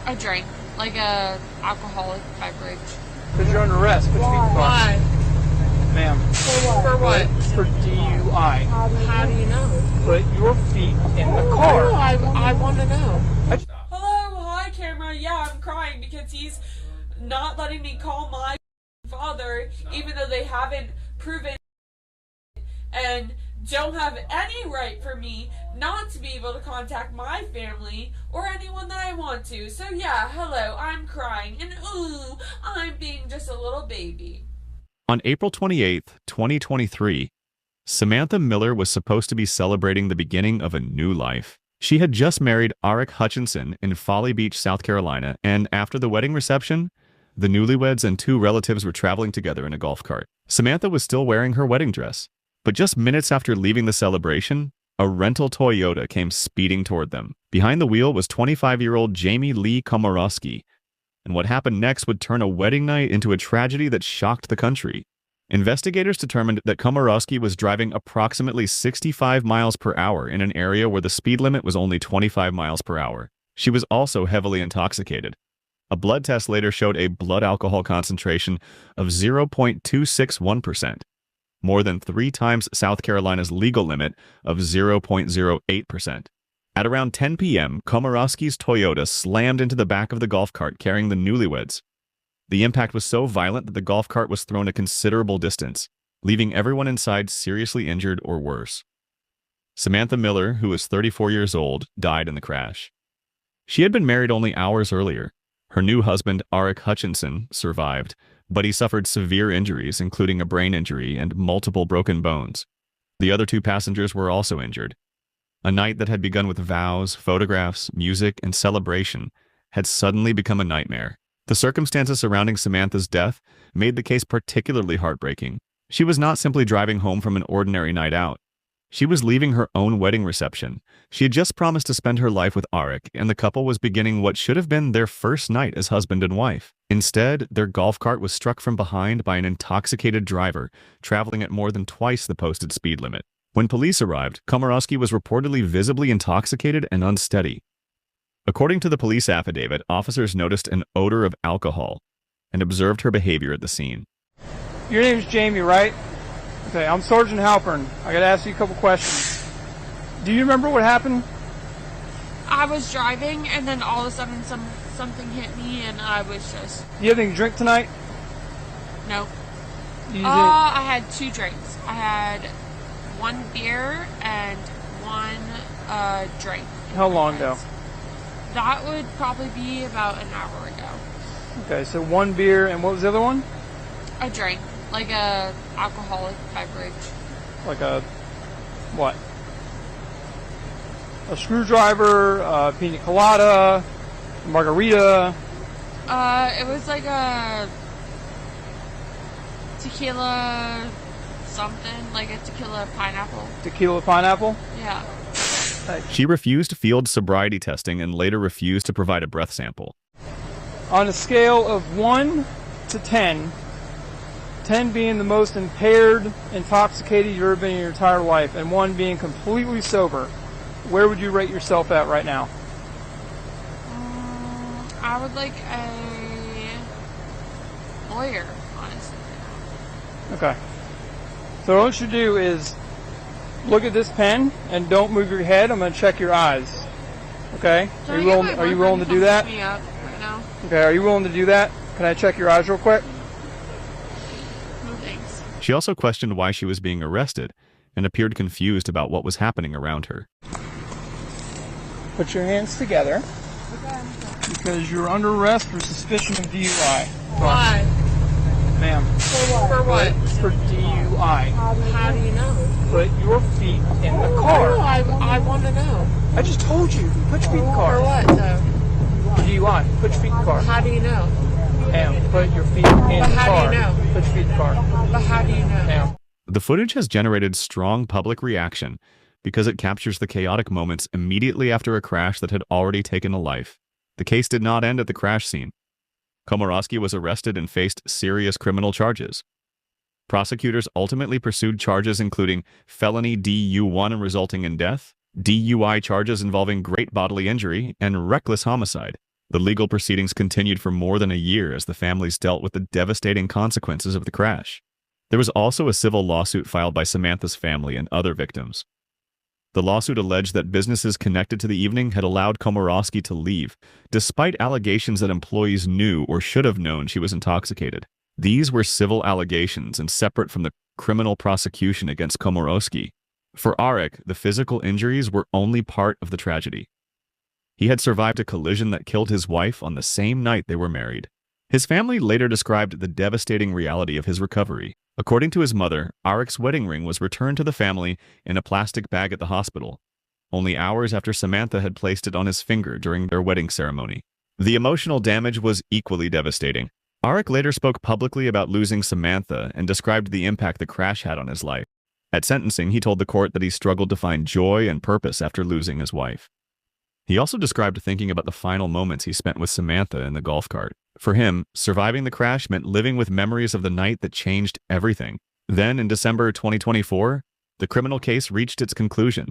A drink, like a alcoholic beverage. Because you're under arrest. Put your feet in the car. Why? Ma'am. For what? For DUI. How do you know? Put your feet in the car. I want to know. Hello, hi camera. Yeah, I'm crying because he's not letting me call my father, even though they haven't proven and don't have any right for me not to be able to contact my family or anyone that I want to. So yeah, hello, I'm crying and ooh, I'm being just a little baby. On April 28, 2023, Samantha Miller was supposed to be celebrating the beginning of a new life. She had just married Aric Hutchinson in Folly Beach, South Carolina, and after the wedding reception, the newlyweds and two relatives were traveling together in a golf cart. Samantha was still wearing her wedding dress, but just minutes after leaving the celebration, a rental Toyota came speeding toward them. Behind the wheel was 25-year-old Jamie Lee Komoroski, and what happened next would turn a wedding night into a tragedy that shocked the country. Investigators determined that Komoroski was driving approximately 65 miles per hour in an area where the speed limit was only 25 miles per hour. She was also heavily intoxicated. A blood test later showed a blood alcohol concentration of 0.261%, more than 3 times South Carolina's legal limit of 0.08%. At around 10 p.m., Komoroski's Toyota slammed into the back of the golf cart carrying the newlyweds. The impact was so violent that the golf cart was thrown a considerable distance, leaving everyone inside seriously injured or worse. Samantha Miller, who was 34 years old, died in the crash. She had been married only hours earlier. Her new husband, Aric Hutchinson, survived, but he suffered severe injuries, including a brain injury and multiple broken bones. The other 2 passengers were also injured. A night that had begun with vows, photographs, music, and celebration had suddenly become a nightmare. The circumstances surrounding Samantha's death made the case particularly heartbreaking. She was not simply driving home from an ordinary night out. She was leaving her own wedding reception. She had just promised to spend her life with Aric, and the couple was beginning what should have been their first night as husband and wife. Instead, their golf cart was struck from behind by an intoxicated driver, traveling at more than twice the posted speed limit. When police arrived, Komoroski was reportedly visibly intoxicated and unsteady. According to the police affidavit, officers noticed an odor of alcohol and observed her behavior at the scene. Your name's Jamie, right? Okay, I'm Sergeant Halpern. I gotta ask you a couple questions. Do you remember what happened? I was driving and then all of a sudden something hit me and I was just... Do you have anything to drink tonight? Nope. I I had 2 drinks. I had 1 beer and 1 drink. How long ago? That would probably be about an hour ago. Okay, so 1 beer, and what was the other one? A drink, like a alcoholic beverage. Like a, what? A screwdriver, a pina colada, a margarita? It was like a tequila something, like a tequila pineapple. Tequila pineapple? Yeah. She refused field sobriety testing and later refused to provide a breath sample. On a scale of 1 to 10, 10 being the most impaired, intoxicated you've ever been in your entire life, and 1 being completely sober, where would you rate yourself at right now? I would like a lawyer, honestly. Okay. So what I want you to do is look at this pen and don't move your head. I'm going to check your eyes. Okay? Are you willing to do that? Me up right now. Okay, are you willing to do that? Can I check your eyes real quick? No thanks. She also questioned why she was being arrested and appeared confused about what was happening around her. Put your hands together. Okay. Because you're under arrest for suspicion of DUI. Why? Ma'am. For what? For DUI. How do you know? Put your feet in the car. I want to know. I just told you. Put your feet in the car. For what, though? DUI. Put your feet in the car. How do you know? Ma'am, put your feet in the car. how do you know? Put your feet in the car. But how do you know? Ma'am. The footage has generated strong public reaction because it captures the chaotic moments immediately after a crash that had already taken a life. The case did not end at the crash scene. Komoroski was arrested and faced serious criminal charges. Prosecutors ultimately pursued charges including felony DU1 resulting in death, DUI charges involving great bodily injury, and reckless homicide. The legal proceedings continued for more than a year as the families dealt with the devastating consequences of the crash. There was also a civil lawsuit filed by Samantha's family and other victims. The lawsuit alleged that businesses connected to the evening had allowed Komoroski to leave, despite allegations that employees knew or should have known she was intoxicated. These were civil allegations and separate from the criminal prosecution against Komoroski. For Aric, the physical injuries were only part of the tragedy. He had survived a collision that killed his wife on the same night they were married. His family later described the devastating reality of his recovery. According to his mother, Aric's wedding ring was returned to the family in a plastic bag at the hospital, only hours after Samantha had placed it on his finger during their wedding ceremony. The emotional damage was equally devastating. Aric later spoke publicly about losing Samantha and described the impact the crash had on his life. At sentencing, he told the court that he struggled to find joy and purpose after losing his wife. He also described thinking about the final moments he spent with Samantha in the golf cart. For him, surviving the crash meant living with memories of the night that changed everything. Then, in December 2024, the criminal case reached its conclusion.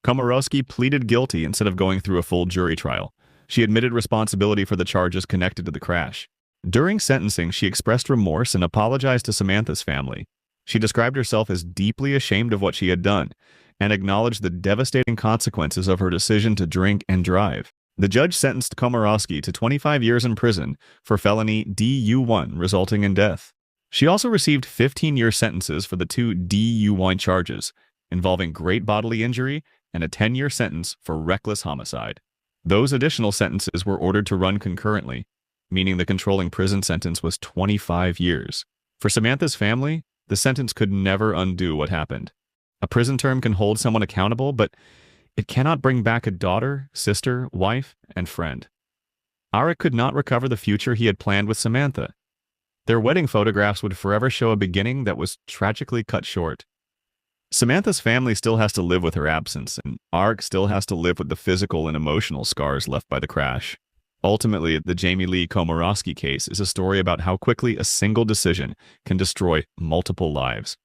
Komoroski pleaded guilty instead of going through a full jury trial. She admitted responsibility for the charges connected to the crash. During sentencing, she expressed remorse and apologized to Samantha's family. She described herself as deeply ashamed of what she had done and acknowledged the devastating consequences of her decision to drink and drive. The judge sentenced Komoroski to 25 years in prison for felony DUI resulting in death. She also received 15-year sentences for the 2 DUI charges, involving great bodily injury and a 10-year sentence for reckless homicide. Those additional sentences were ordered to run concurrently, meaning the controlling prison sentence was 25 years. For Samantha's family, the sentence could never undo what happened. A prison term can hold someone accountable, but it cannot bring back a daughter, sister, wife, and friend. Aric could not recover the future he had planned with Samantha. Their wedding photographs would forever show a beginning that was tragically cut short. Samantha's family still has to live with her absence, and Aric still has to live with the physical and emotional scars left by the crash. Ultimately, the Jamie Lee Komoroski case is a story about how quickly a single decision can destroy multiple lives.